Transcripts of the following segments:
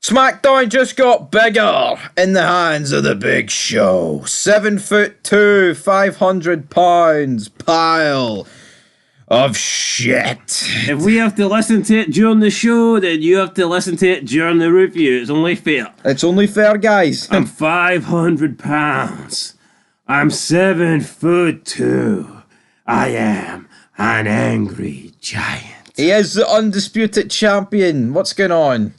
Smackdown just got bigger in the hands of the Big Show. 7'2", 500 pounds pile of shit. If we have to listen to it during the show, then you have to listen to it during the review. It's only fair. It's only fair, guys. I'm 500 pounds. I'm 7'2". I am an angry giant. He is the undisputed champion. What's going on?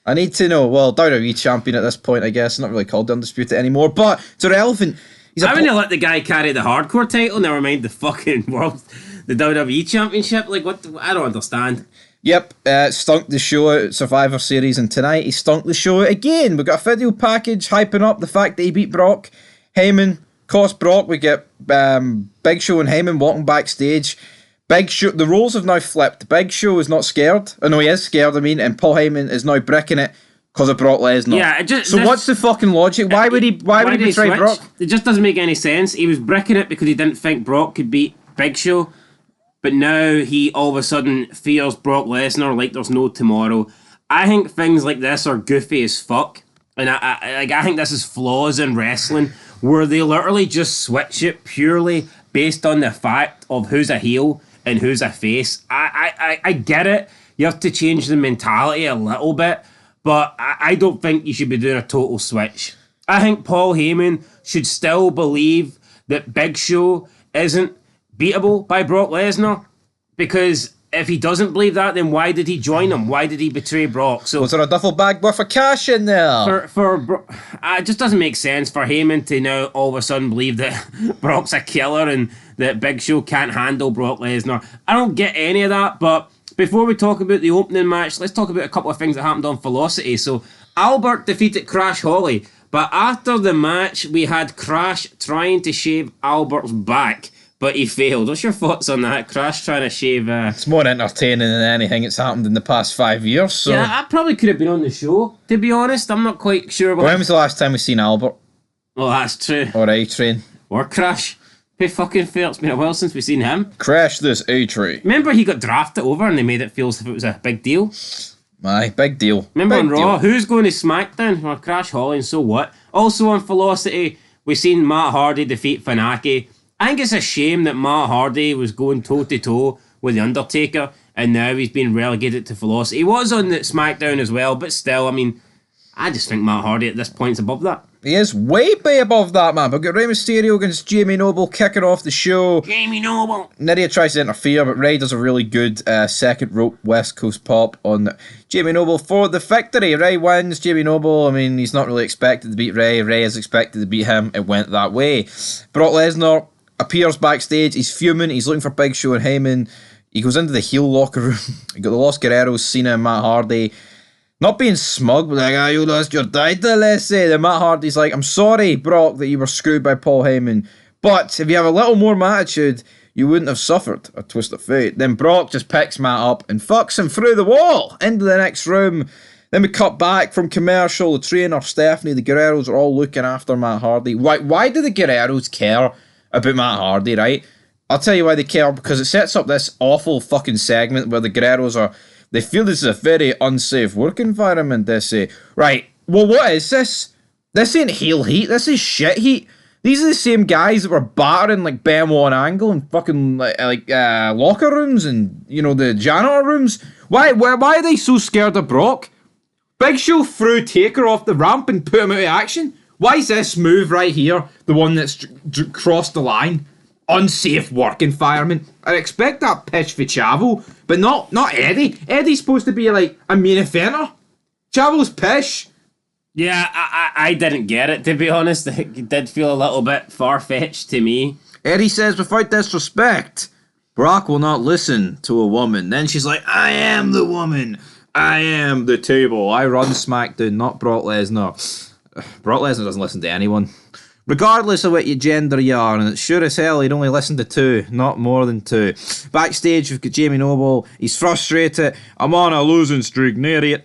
I need to know. Well, WWE champion at this point, I guess. Not really called the undisputed anymore, but it's irrelevant. I wouldn't let the guy carry the hardcore title. Never mind the fucking world, the WWE championship. Like what? I don't understand. Yep, stunk the show at Survivor Series, and tonight he stunk the show again. We got a video package hyping up the fact that he beat Brock. Heyman cost Brock. We get Big Show and Heyman walking backstage. Big Show, the roles have now flipped. Big Show is not scared. Oh no, he is scared, and Paul Heyman is now bricking it because of Brock Lesnar. Yeah, what's the fucking logic? Why would he betray Brock? It just doesn't make any sense. He was bricking it because he didn't think Brock could beat Big Show, but now he all of a sudden fears Brock Lesnar like there's no tomorrow. I think things like this are goofy as fuck, and I think this is flaws in wrestling where they literally just switch it purely based on the fact of who's a heel and who's a face. I get it. You have to change the mentality a little bit, but I don't think you should be doing a total switch. I think Paul Heyman should still believe that Big Show isn't beatable by Brock Lesnar, because if he doesn't believe that, then why did he join him? Why did he betray Brock? So was there a duffel bag worth of cash in there? It just doesn't make sense for Heyman to now all of a sudden believe that Brock's a killer and that Big Show can't handle Brock Lesnar. I don't get any of that, but before we talk about the opening match, let's talk about a couple of things that happened on Velocity. So Albert defeated Crash Holly, but after the match, we had Crash trying to shave Albert's back, but he failed. What's your thoughts on that? Crash trying to shave... It's more entertaining than anything that's happened in the past 5 years. So. Yeah, I probably could have been on the show, to be honest. I'm not quite sure. When was the last time we seen Albert? Well, that's true. Or A-Train. Or Crash. Hey, fucking fair. It's been a while since we've seen him. Crash this A-Train. Remember he got drafted over and they made it feel as if it was a big deal? Aye, big deal. Remember big on Raw, deal. who's going to SmackDown? Well, Crash Holly, and so what? Also on Velocity, we've seen Matt Hardy defeat Funaki. I think it's a shame that Matt Hardy was going toe-to-toe with The Undertaker, and now he's been relegated to Velocity. He was on the SmackDown as well, but still, I mean, I just think Matt Hardy at this point is above that. He is way above that, man. We've got Rey Mysterio against Jamie Noble kicking off the show. Jamie Noble! Nydia tries to interfere, but Rey does a really good second rope West Coast pop on Jamie Noble for the victory. Rey wins. Jamie Noble, I mean, he's not really expected to beat Rey. Rey is expected to beat him. It went that way. Brock Lesnar appears backstage. He's fuming. He's looking for Big Show and Heyman. He goes into the heel locker room. You got the Los Guerreros, Cena and Matt Hardy. Not being smug, but like, you lost your title, let's say. Then Matt Hardy's like, I'm sorry, Brock, that you were screwed by Paul Heyman, but if you have a little more attitude, you wouldn't have suffered a twist of fate. Then Brock just picks Matt up and fucks him through the wall into the next room. Then we cut back from commercial. The trainer, Stephanie, the Guerreros are all looking after Matt Hardy. Why do the Guerreros care about Matt Hardy, right? I'll tell you why they care, because it sets up this awful fucking segment where the Guerreros are... They feel this is a very unsafe work environment, they say. Right, well, what is this? This ain't heel heat, this is shit heat. These are the same guys that were battering like Benoit and Angle in fucking locker rooms and, you know, the janitor rooms. Why are they so scared of Brock? Big Show threw Taker off the ramp and put him out of action. Why is this move right here the one that's crossed the line? Unsafe work environment. I expect that pitch for Chavo, but not Eddie. Eddie's supposed to be like a main eventer. Chavo's pish. Yeah, I didn't get it, to be honest. It did feel a little bit far-fetched to me. Eddie says, without disrespect, Brock will not listen to a woman. Then she's like, I am the woman. I am the table. I run SmackDown, not Brock Lesnar. Brock Lesnar doesn't listen to anyone. Regardless of what your gender you are, and it's sure as hell he'd only listen to two, not more than two. Backstage, we've got Jamie Noble. He's frustrated. I'm on a losing streak, Nydia!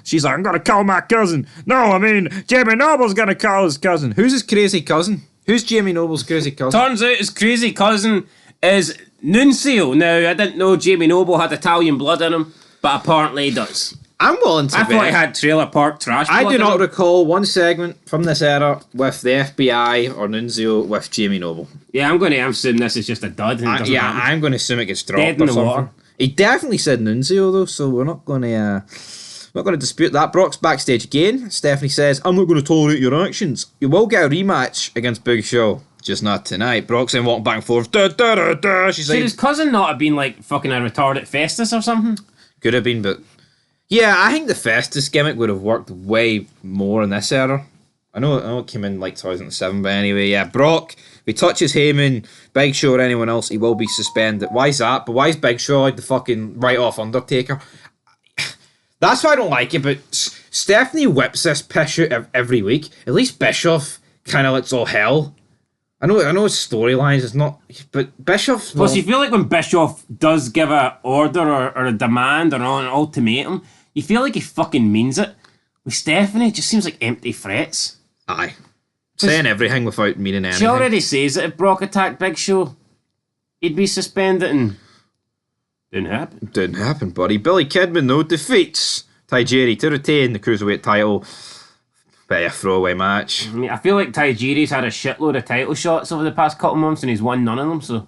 She's like, I'm going to call my cousin. No, I mean, Jamie Noble's going to call his cousin. Who's his crazy cousin? Who's Jamie Noble's crazy cousin? Turns out his crazy cousin is Nuncio. Now, I didn't know Jamie Noble had Italian blood in him, but apparently he does. I'm willing to I bet. thought he had Trailer Park Trash. I do blood not in him. recall one segment from this era with the FBI or Nunzio with Jamie Noble. Yeah, I'm assuming this is just a dud. And it doesn't happen. I'm going to assume it gets dropped Dead in or the something. water. He definitely said Nunzio though, so we're not going to dispute that. Brock's backstage again. Stephanie says, "I'm not going to tolerate your actions. You will get a rematch against Big Show, just not tonight." Brock's then walking back and forth. Da, da, da, da. She's Should like, his cousin not have been like fucking a retarded Festus or something? could have been, but yeah, I think the Festus gimmick would have worked way more in this era. I know it came in like 2007, but anyway, yeah. Brock, if he touches Heyman, Big Show, or anyone else, he will be suspended. Why is that? But why is Big Show like the fucking write-off Undertaker? That's why I don't like it, but Stephanie whips this piss out every week. At least Bischoff kind of lets all hell. I know his storylines is not, but Bischoff... Plus, you feel like when Bischoff does give a order or a demand or an ultimatum, you feel like he fucking means it. With Stephanie, it just seems like empty threats. Aye. Saying everything without meaning anything. She already says that if Brock attacked Big Show, he'd be suspended, and didn't happen, buddy. Billy Kidman, though, defeats Tajiri to retain the Cruiserweight title. Bit of a throwaway match. I mean, I feel like Tajiri's had a shitload of title shots over the past couple months, and he's won none of them, so...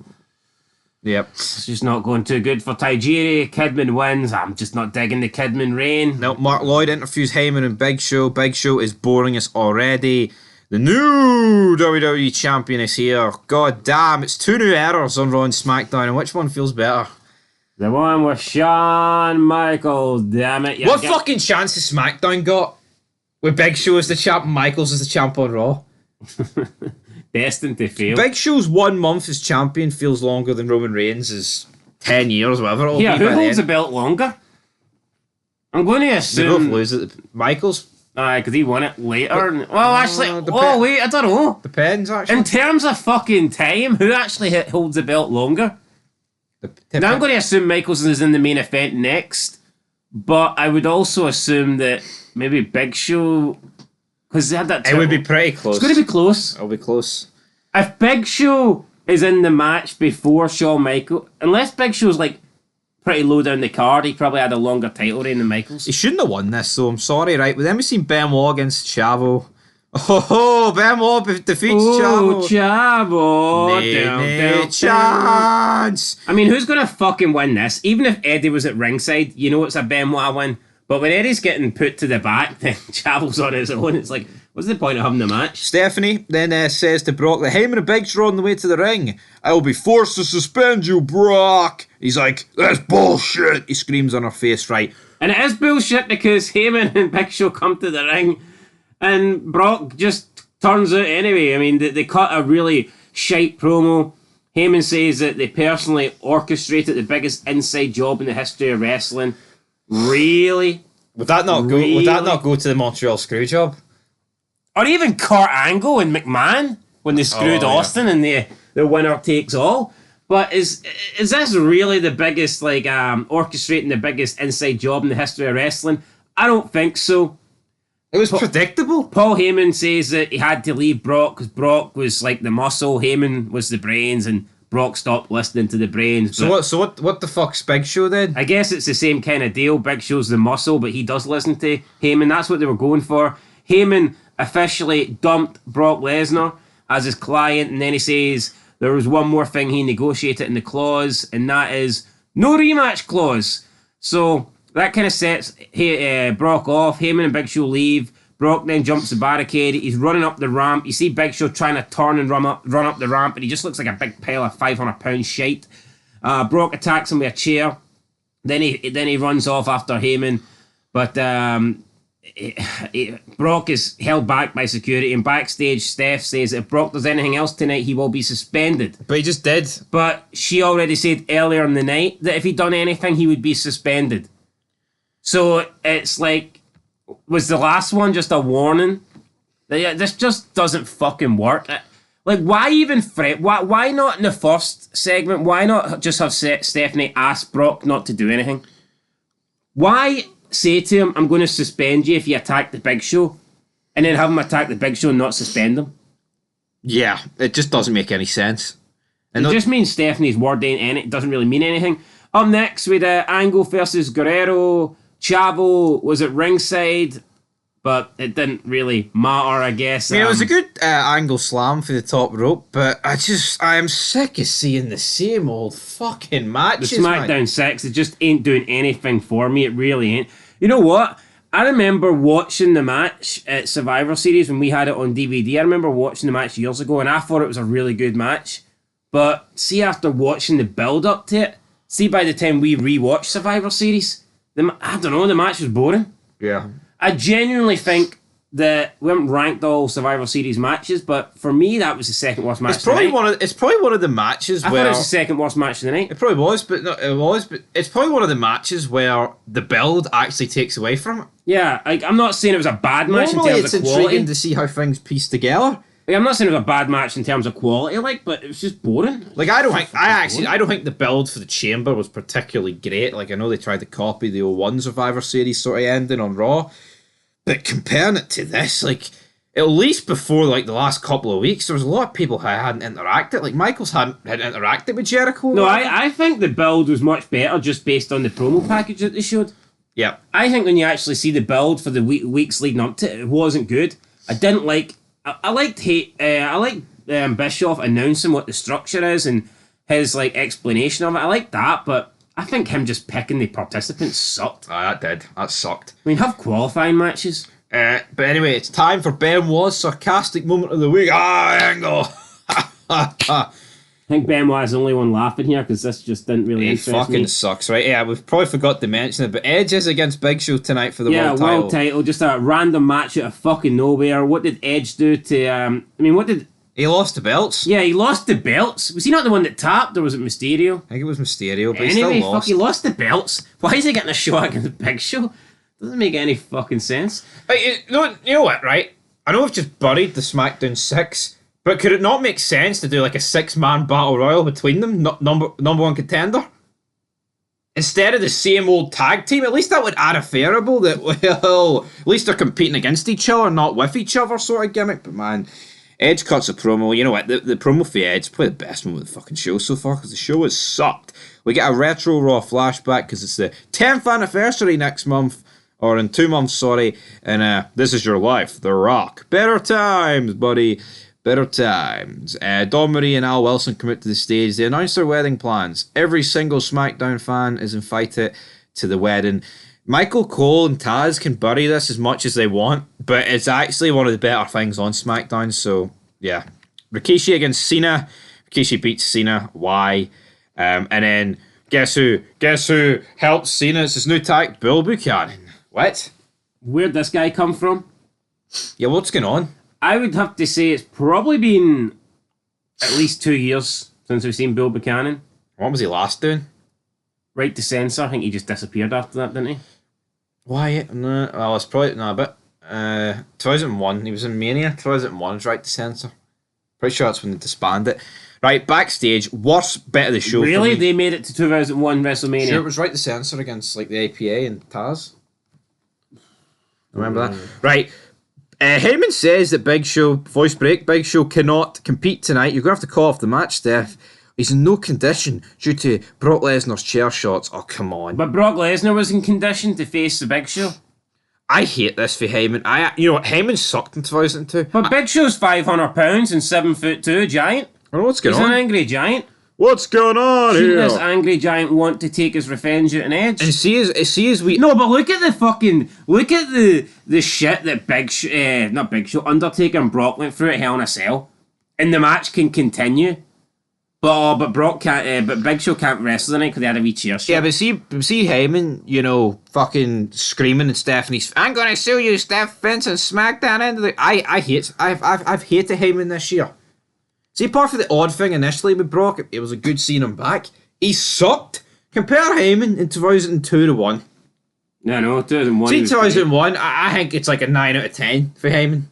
Yep. It's just not going too good for Tajiri. Kidman wins. I'm just not digging the Kidman reign. Now, Mark Lloyd interviews Heyman and Big Show. Big Show is boring us already. The new WWE champion is here. God damn, it's 2 new errors on Raw and SmackDown, and which one feels better? The one with Shawn Michaels, damn it. What fucking chance has SmackDown got? With Big Show as the champ and Michaels as the champ on Raw? Destined to fail. Big Show's 1 month as champion feels longer than Roman Reigns' 10 years, whatever it'll Yeah, be. who holds the belt longer? I'm going to They assume... both lose it. Michaels? Because he won it later. Well, actually... wait, I don't know. Depends, actually. In terms of fucking time, who actually holds the belt longer? Now, I'm going to assume Michaels is in the main event next, but I would also assume that maybe Big Show... Because they had that... It would be pretty close. It's going to be close. It'll be close. If Big Show is in the match before Shawn Michaels, unless Big Show's like pretty low down the card, he probably had a longer title reign than Michaels. He shouldn't have won this, though. I'm sorry, right? But then we've seen Benoit against Chavo. Oh, Benoit defeats Chavo. Chavo. Chance. I mean, who's going to fucking win this? Even if Eddie was at ringside, you know it's a Benoit win. But when Eddie's getting put to the back, then Chavo's on his own. It's like, what's the point of having the match? Stephanie then says to Brock that Heyman and Big Show are on the way to the ring. "I will be forced to suspend you, Brock." He's like, "That's bullshit." He screams on her face, right? And it is bullshit because Heyman and Big Show come to the ring and Brock just turns out anyway. I mean, they cut a really shite promo. Heyman says that they personally orchestrated the biggest inside job in the history of wrestling. Really? Would that not go? Would that not go to the Montreal Screwjob? Or even Kurt Angle and McMahon when they screwed Austin and the winner takes all. But is this really the biggest, like, orchestrating the biggest inside job in the history of wrestling? I don't think so. It was predictable. Paul Heyman says that he had to leave Brock because Brock was like the muscle, Heyman was the brains, and Brock stopped listening to the brains. So what the fuck's Big Show then? I guess it's the same kind of deal. Big Show's the muscle, but he does listen to Heyman. That's what they were going for. Heyman officially dumped Brock Lesnar as his client, and then he says there was one more thing he negotiated in the clause, and that is no rematch clause. So that kind of sets Brock off. Heyman and Big Show leave. Brock then jumps the barricade. He's running up the ramp. You see Big Show trying to turn and run up the ramp, and he just looks like a big pile of 500-pound shite. Brock attacks him with a chair. Then he runs off after Heyman, but Brock is held back by security. And backstage, Steph says if Brock does anything else tonight, he will be suspended. But he just did. But she already said earlier in the night that if he'd done anything, he would be suspended. So it's like, was the last one just a warning? This just doesn't fucking work. Like, why even fret? Why not in the first segment? Why not just have Stephanie ask Brock not to do anything? Why say to him, "I'm going to suspend you if you attack the Big Show," and then have him attack the Big Show and not suspend him? Yeah, it just doesn't make any sense. And it just means Stephanie's word ain't any. It doesn't really mean anything. Up next with Angle versus Guerrero. Chavo was at ringside, but it didn't really matter, I guess. I mean, it was a good angle slam for the top rope, but I am sick of seeing the same old fucking matches. The SmackDown 6, it just ain't doing anything for me. It really ain't. You know what? I remember watching the match at Survivor Series when we had it on DVD. I remember watching the match years ago, and I thought it was a really good match. But see, after watching the build-up to it, see, by the time we rewatched Survivor Series, I don't know, the match was boring. Yeah. I genuinely think that we haven't ranked all Survivor Series matches, but for me, that was the second worst match. It's probably one of the matches I where thought it was the second worst match of the night. it probably was, but no, it was. But it's probably one of the matches where the build actually takes away from it. Yeah, like I'm not saying it was a bad match Normally, in terms it's of quality. intriguing to see how things piece together. Like, I'm not saying it was a bad match in terms of quality, but it was just boring. Like I don't think the build for the Chamber was particularly great. Like I know they tried to copy the 01 Survivor Series sort of ending on Raw, but comparing it to this, like at least before like the last couple of weeks, there was a lot of people who hadn't interacted. Like Michaels hadn't interacted with Jericho. No, I think the build was much better just based on the promo package that they showed. Yeah, I think when you actually see the build for the weeks leading up to it, it wasn't good. I didn't like. I liked Bischoff announcing what the structure is and his like explanation of it. I like that, but I think him just picking the participants sucked. That sucked. I mean, have qualifying matches. But anyway, it's time for Benoit's sarcastic moment of the week. Angle. I think Benoit is the only one laughing here because this just didn't really It interest fucking me. sucks, right? Yeah, we've probably forgot to mention it, but Edge is against Big Show tonight for the world title. World title, just a random match out of fucking nowhere. What did Edge do to? What did? He lost the belts. Yeah, he lost the belts. Was he not the one that tapped, or was it Mysterio? I think it was Mysterio, but Anyway, he still lost. he lost the belts. Why is he getting a shot against Big Show? Doesn't make any fucking sense. Right, you know what, right? I know we've just buried the SmackDown 6, but could it not make sense to do like a 6-man battle royal between them, number one contender? Instead of the same old tag team, at least that would add a variable that, well, at least they're competing against each other, not with each other sort of gimmick. But man, Edge cuts a promo. You know what? The promo for Edge, probably the best one of the fucking show so far because the show has sucked. We get a retro Raw flashback because it's the 10th anniversary next month. Or in 2 months, sorry. And this is your life, The Rock. Better times, buddy. Better times. Dawn Marie and Al Wilson come out to the stage. They announce their wedding plans. Every single SmackDown fan is invited to the wedding. Michael Cole and Taz can bury this as much as they want, but it's actually one of the better things on SmackDown. So, yeah. Rikishi against Cena. Rikishi beats Cena. Why? And then, guess who? Guess who helps Cena? It's his new tag, Bill Buchanan. What? Where'd this guy come from? Yeah, what's going on? I would have to say it's probably been at least 2 years since we've seen Bill Buchanan. What was he last doing? Right to censor. I think he just disappeared after that, didn't he? Why? No, well, it's probably no, but 2001. He was in Mania. 2001 was Right to Censor. Pretty sure that's when they disbanded it. Right, backstage, worst bit of the show. Really? They made it to 2001 WrestleMania? Sure, it was Right to Censor against like the APA and Taz. Remember that? Right. Heyman says that Big Show, voice break, Big Show cannot compete tonight. You're going to have to call off the match, Steph. He's in no condition due to Brock Lesnar's chair shots. Oh, come on. But Brock Lesnar was in condition to face the Big Show. I hate this for Heyman. You know what? Heyman sucked in 2002. But Big Show's 500 pounds and 7'2", giant. I don't know what's going on. He's an angry giant. What's going on Shouldn't here? this angry giant want to take his revenge at an Edge? And see as we... No, but look at the shit that not Big Show, Undertaker and Brock went through at Hell in a Cell. And the match can continue. But Brock can't, but Big Show can't wrestle tonight because they had a wee chair shot. Yeah, but see Heyman, you know, fucking screaming at Stephanie's, I'm gonna sue you, Steph Vince and SmackDown into the... I've hated Heyman this year. See, apart from the odd thing initially with Brock, it was a good seeing him back. He sucked. Compare Heyman in 2002 to 1. No, 2001. See, 2001, I think it's like a 9 out of 10 for Heyman.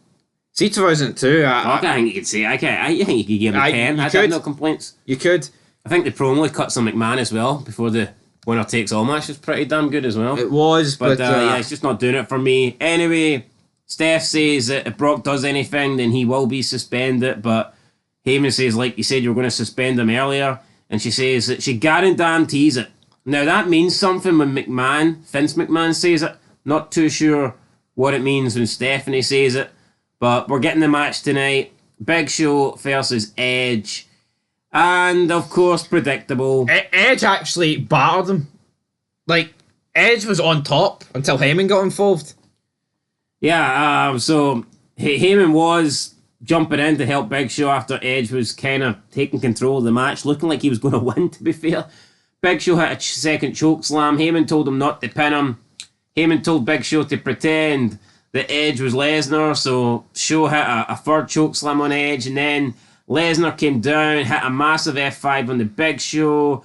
See, 2002, I think you could say, I think you could give him a 10. I have no complaints. You could. I think the promo cuts on McMahon as well before the winner takes all match was pretty damn good as well. It was, but yeah, it's just not doing it for me. Anyway, Steph says that if Brock does anything, then he will be suspended, but Heyman says, like you said, you were going to suspend him earlier, and she says that she guarantees it. Now that means something when Vince McMahon says it. Not too sure what it means when Stephanie says it. But we're getting the match tonight. Big Show versus Edge. And, of course, predictable. Edge actually battered him. Like, Edge was on top until Heyman got involved. Yeah, so Heyman was jumping in to help Big Show after Edge was kind of taking control of the match, looking like he was going to win, to be fair. Big Show hit a second choke slam. Heyman told him not to pin him. Heyman told Big Show to pretend that Edge was Lesnar, so Show hit a third choke slam on Edge, and then Lesnar came down, hit a massive F5 on the Big Show.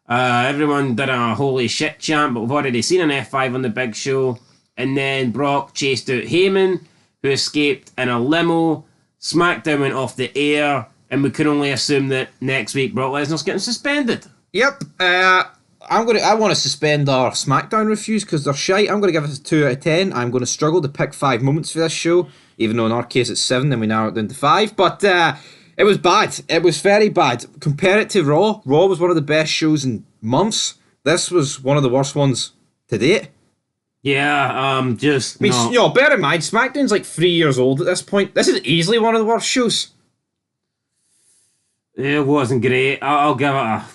Everyone did a holy shit chant, but we've already seen an F5 on the Big Show. And then Brock chased out Heyman, who escaped in a limo. SmackDown went off the air, and we can only assume that next week Brock Lesnar's getting suspended. Yep. I want to suspend our SmackDown reviews because they're shite. I'm going to give it a 2 out of 10. I'm going to struggle to pick 5 moments for this show, even though in our case it's 7, then we narrow it down to 5. But it was bad. It was very bad. Compare it to Raw. Raw was one of the best shows in months. This was one of the worst ones to date. Yeah, just. I mean, no. Bear in mind, SmackDown's like 3 years old at this point. This is easily one of the worst shows. It wasn't great. I'll give it a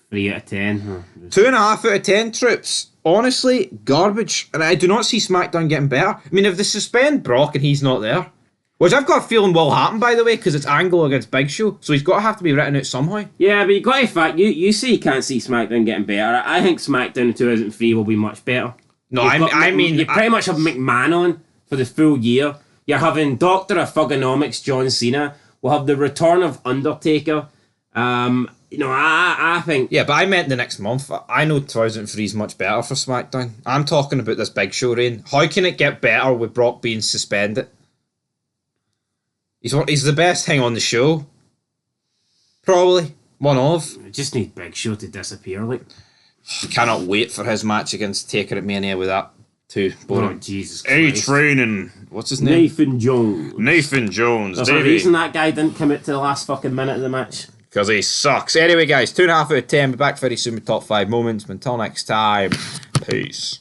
3 out of 10. 2.5 out of 10, troops. Honestly, garbage. And I do not see SmackDown getting better. I mean, if they suspend Brock and he's not there, which I've got a feeling will happen, by the way, because it's Angle against Big Show, so he's got to have to be written out somehow. Yeah, but you got to fact, you say you can't see SmackDown getting better. I think SmackDown in 2003 will be much better. No, I mean... You pretty much have McMahon on for the full year. You're having Doctor of Thugonomics, John Cena. We'll have the return of Undertaker. I think... Yeah, but I meant the next month. I know 2003 is much better for SmackDown. I'm talking about this Big Show reign. How can it get better with Brock being suspended? He's the best thing on the show. Probably. One of. I just need Big Show to disappear. Like, I cannot wait for his match against Taker at Mania with that too. Oh, Jesus Christ. A-Train, what's his name? Nathan Jones. There's a reason that guy didn't commit to the last fucking minute of the match. Because he sucks. Anyway, guys, 2.5 out of 10. Be back very soon with top 5 moments. Until next time, peace.